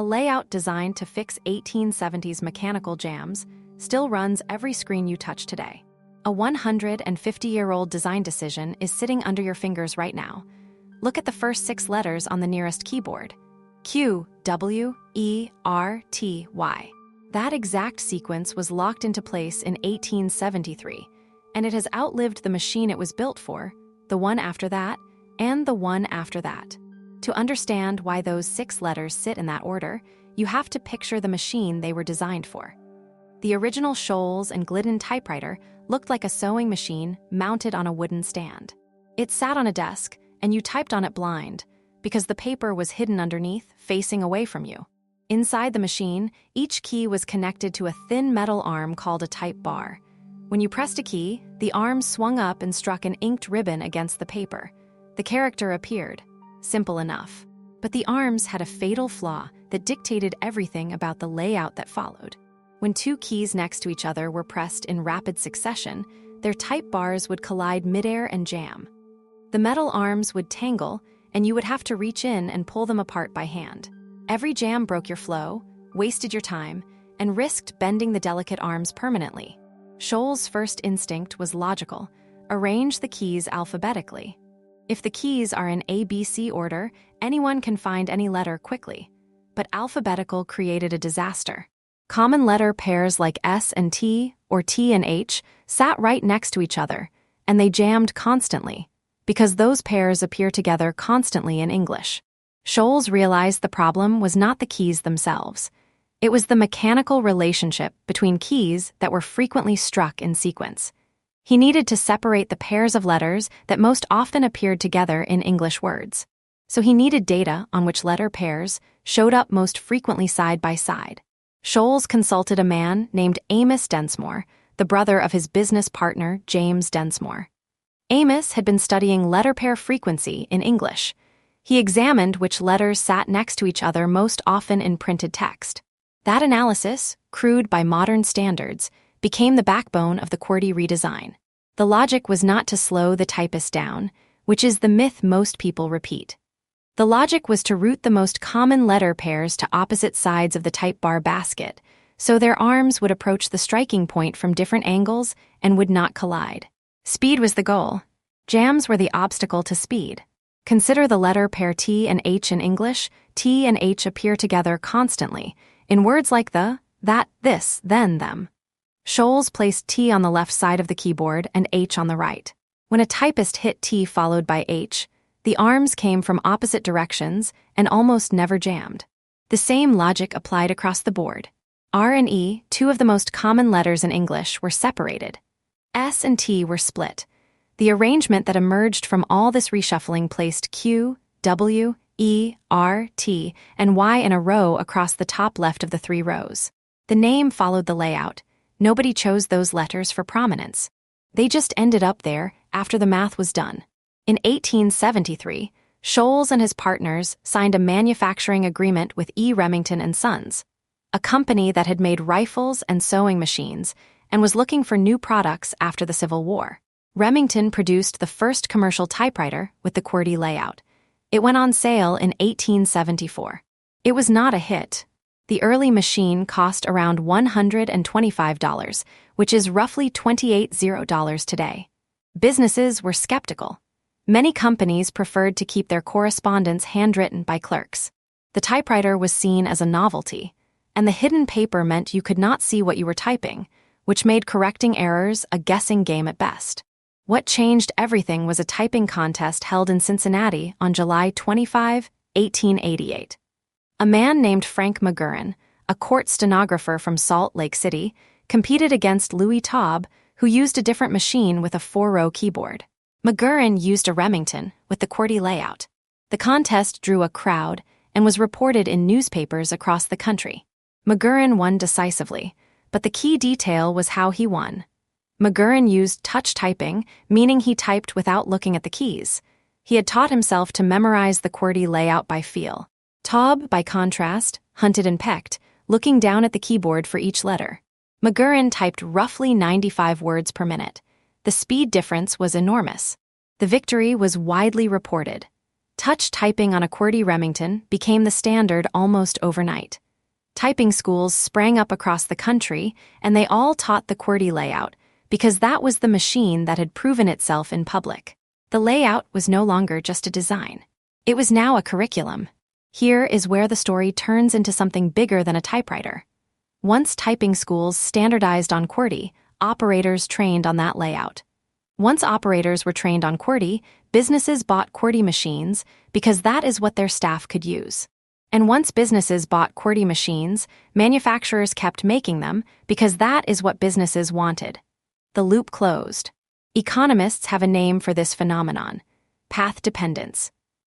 A layout designed to fix 1870s mechanical jams still runs every screen you touch today. A 150-year-old design decision is sitting under your fingers right now. Look at the first 6 letters on the nearest keyboard. QWERTY. That exact sequence was locked into place in 1873, and it has outlived the machine it was built for, the one after that, and the one after that. To understand why those 6 letters sit in that order, you have to picture the machine they were designed for. The original Scholes and Glidden typewriter looked like a sewing machine mounted on a wooden stand. It sat on a desk, and you typed on it blind, because the paper was hidden underneath, facing away from you. Inside the machine, each key was connected to a thin metal arm called a type bar. When you pressed a key, the arm swung up and struck an inked ribbon against the paper. The character appeared. Simple enough. But the arms had a fatal flaw that dictated everything about the layout that followed. When 2 keys next to each other were pressed in rapid succession, their type bars would collide midair and jam. The metal arms would tangle, and you would have to reach in and pull them apart by hand. Every jam broke your flow, wasted your time, and risked bending the delicate arms permanently. Scholes' first instinct was logical: arrange the keys alphabetically. If the keys are in ABC order, anyone can find any letter quickly. But alphabetical created a disaster. Common letter pairs like S and T, or T and H, sat right next to each other, and they jammed constantly, because those pairs appear together constantly in English. Scholes realized the problem was not the keys themselves. It was the mechanical relationship between keys that were frequently struck in sequence. He needed to separate the pairs of letters that most often appeared together in English words. So he needed data on which letter pairs showed up most frequently side by side. Scholes consulted a man named Amos Densmore, the brother of his business partner James Densmore. Amos had been studying letter pair frequency in English. He examined which letters sat next to each other most often in printed text. That analysis, crude by modern standards, became the backbone of the QWERTY redesign. The logic was not to slow the typist down, which is the myth most people repeat. The logic was to route the most common letter pairs to opposite sides of the type bar basket, so their arms would approach the striking point from different angles and would not collide. Speed was the goal. Jams were the obstacle to speed. Consider the letter pair T and H in English. T and H appear together constantly, in words like the, that, this, then, them. Scholes placed T on the left side of the keyboard and H on the right. When a typist hit T followed by H, the arms came from opposite directions and almost never jammed. The same logic applied across the board. R and E, 2 of the most common letters in English, were separated. S and T were split. The arrangement that emerged from all this reshuffling placed Q, W, E, R, T, and Y in a row across the top left of the 3 rows. The name followed the layout. Nobody chose those letters for prominence. They just ended up there after the math was done. In 1873, Scholes and his partners signed a manufacturing agreement with E. Remington and Sons, a company that had made rifles and sewing machines and was looking for new products after the Civil War. Remington produced the first commercial typewriter with the QWERTY layout. It went on sale in 1874. It was not a hit. The early machine cost around $125, which is roughly $28 today. Businesses were skeptical. Many companies preferred to keep their correspondence handwritten by clerks. The typewriter was seen as a novelty, and the hidden paper meant you could not see what you were typing, which made correcting errors a guessing game at best. What changed everything was a typing contest held in Cincinnati on July 25, 1888. A man named Frank McGurran, a court stenographer from Salt Lake City, competed against Louis Taub, who used a different machine with a 4-row keyboard. McGurran used a Remington with the QWERTY layout. The contest drew a crowd and was reported in newspapers across the country. McGurran won decisively, but the key detail was how he won. McGurran used touch typing, meaning he typed without looking at the keys. He had taught himself to memorize the QWERTY layout by feel. Taub, by contrast, hunted and pecked, looking down at the keyboard for each letter. McGurran typed roughly 95 words per minute. The speed difference was enormous. The victory was widely reported. Touch typing on a QWERTY Remington became the standard almost overnight. Typing schools sprang up across the country, and they all taught the QWERTY layout, because that was the machine that had proven itself in public. The layout was no longer just a design. It was now a curriculum. Here is where the story turns into something bigger than a typewriter. Once typing schools standardized on QWERTY, operators trained on that layout. Once operators were trained on QWERTY, businesses bought QWERTY machines because that is what their staff could use. And once businesses bought QWERTY machines, manufacturers kept making them because that is what businesses wanted. The loop closed. Economists have a name for this phenomenon: path dependence.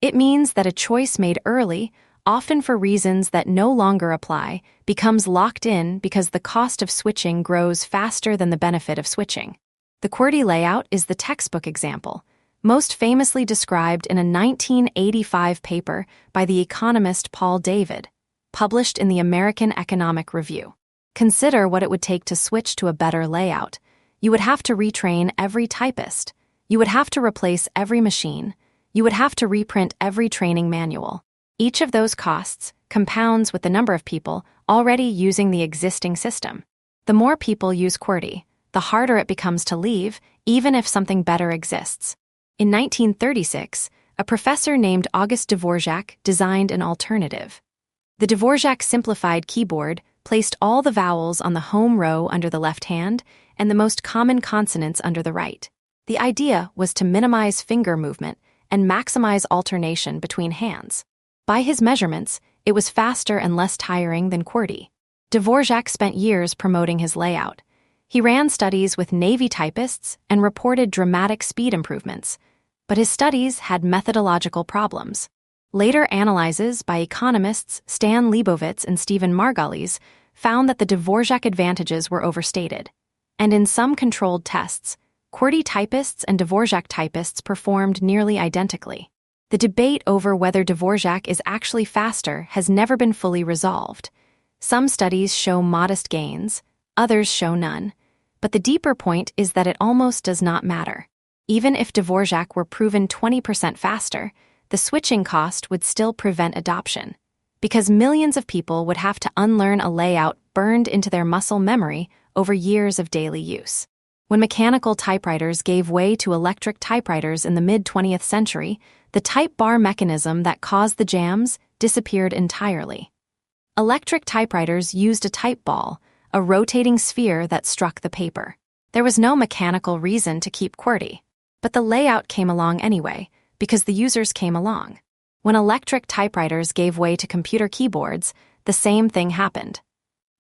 It means that a choice made early, often for reasons that no longer apply, becomes locked in because the cost of switching grows faster than the benefit of switching. The QWERTY layout is the textbook example, most famously described in a 1985 paper by the economist Paul David, published in the American Economic Review. Consider what it would take to switch to a better layout. You would have to retrain every typist. You would have to replace every machine. You would have to reprint every training manual. Each of those costs compounds with the number of people already using the existing system. The more people use QWERTY, the harder it becomes to leave, even if something better exists. In 1936, a professor named Auguste Dvorak designed an alternative. The Dvorak simplified keyboard placed all the vowels on the home row under the left hand and the most common consonants under the right. The idea was to minimize finger movement and maximize alternation between hands. By his measurements, it was faster and less tiring than QWERTY. Dvorak spent years promoting his layout. He ran studies with Navy typists and reported dramatic speed improvements, but his studies had methodological problems. Later analyses by economists Stan Leibovitz and Stephen Margolis found that the Dvorak advantages were overstated. And in some controlled tests, QWERTY typists and Dvorak typists performed nearly identically. The debate over whether Dvorak is actually faster has never been fully resolved. Some studies show modest gains, others show none. But the deeper point is that it almost does not matter. Even if Dvorak were proven 20% faster, the switching cost would still prevent adoption, because millions of people would have to unlearn a layout burned into their muscle memory over years of daily use. When mechanical typewriters gave way to electric typewriters in the mid-20th century, the type bar mechanism that caused the jams disappeared entirely. Electric typewriters used a type ball, a rotating sphere that struck the paper. There was no mechanical reason to keep QWERTY, but the layout came along anyway, because the users came along. When electric typewriters gave way to computer keyboards, the same thing happened.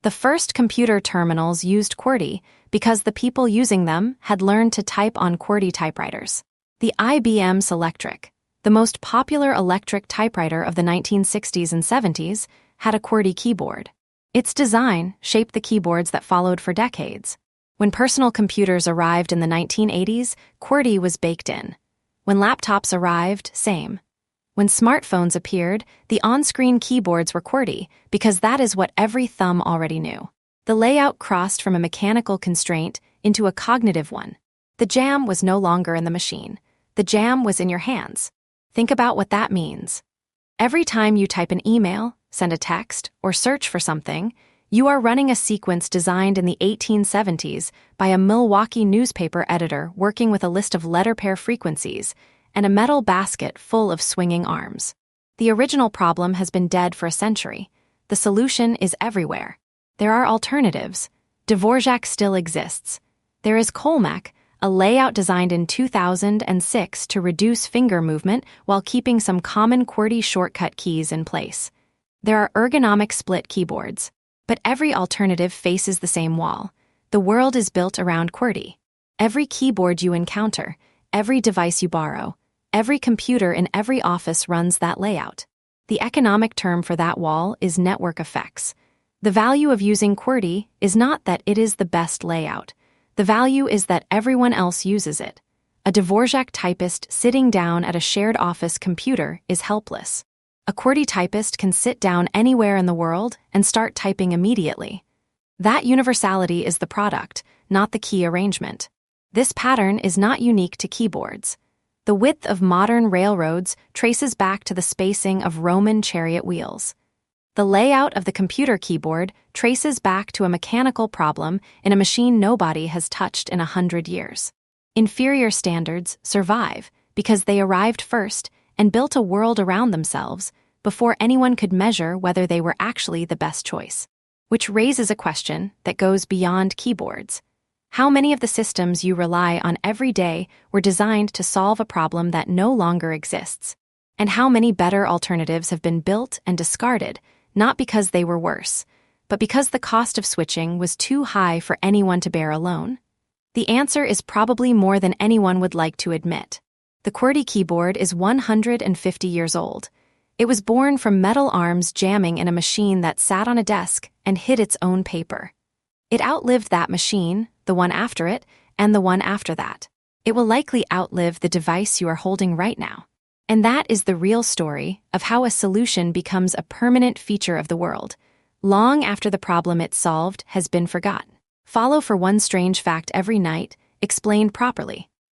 The first computer terminals used QWERTY because the people using them had learned to type on QWERTY typewriters. The IBM Selectric, the most popular electric typewriter of the 1960s and 70s, had a QWERTY keyboard. Its design shaped the keyboards that followed for decades. When personal computers arrived in the 1980s, QWERTY was baked in. When laptops arrived, same. When smartphones appeared, the on-screen keyboards were QWERTY because that is what every thumb already knew. The layout crossed from a mechanical constraint into a cognitive one. The jam was no longer in the machine. The jam was in your hands. Think about what that means. Every time you type an email, send a text, or search for something, you are running a sequence designed in the 1870s by a Milwaukee newspaper editor working with a list of letter pair frequencies and a metal basket full of swinging arms. The original problem has been dead for a century. The solution is everywhere. There are alternatives. Dvorak still exists. There is Colmec, a layout designed in 2006 to reduce finger movement while keeping some common QWERTY shortcut keys in place. There are ergonomic split keyboards. But every alternative faces the same wall. The world is built around QWERTY. Every keyboard you encounter, every device you borrow, every computer in every office runs that layout. The economic term for that wall is network effects. The value of using QWERTY is not that it is the best layout. The value is that everyone else uses it. A Dvorak typist sitting down at a shared office computer is helpless. A QWERTY typist can sit down anywhere in the world and start typing immediately. That universality is the product, not the key arrangement. This pattern is not unique to keyboards. The width of modern railroads traces back to the spacing of Roman chariot wheels. The layout of the computer keyboard traces back to a mechanical problem in a machine nobody has touched in 100 years. Inferior standards survive because they arrived first and built a world around themselves before anyone could measure whether they were actually the best choice. Which raises a question that goes beyond keyboards. How many of the systems you rely on every day were designed to solve a problem that no longer exists? And how many better alternatives have been built and discarded, not because they were worse, but because the cost of switching was too high for anyone to bear alone? The answer is probably more than anyone would like to admit. The QWERTY keyboard is 150 years old. It was born from metal arms jamming in a machine that sat on a desk and hid its own paper. It outlived that machine, the one after it, and the one after that. It will likely outlive the device you are holding right now. And that is the real story of how a solution becomes a permanent feature of the world, long after the problem it solved has been forgotten. Follow for one strange fact every night, explained properly.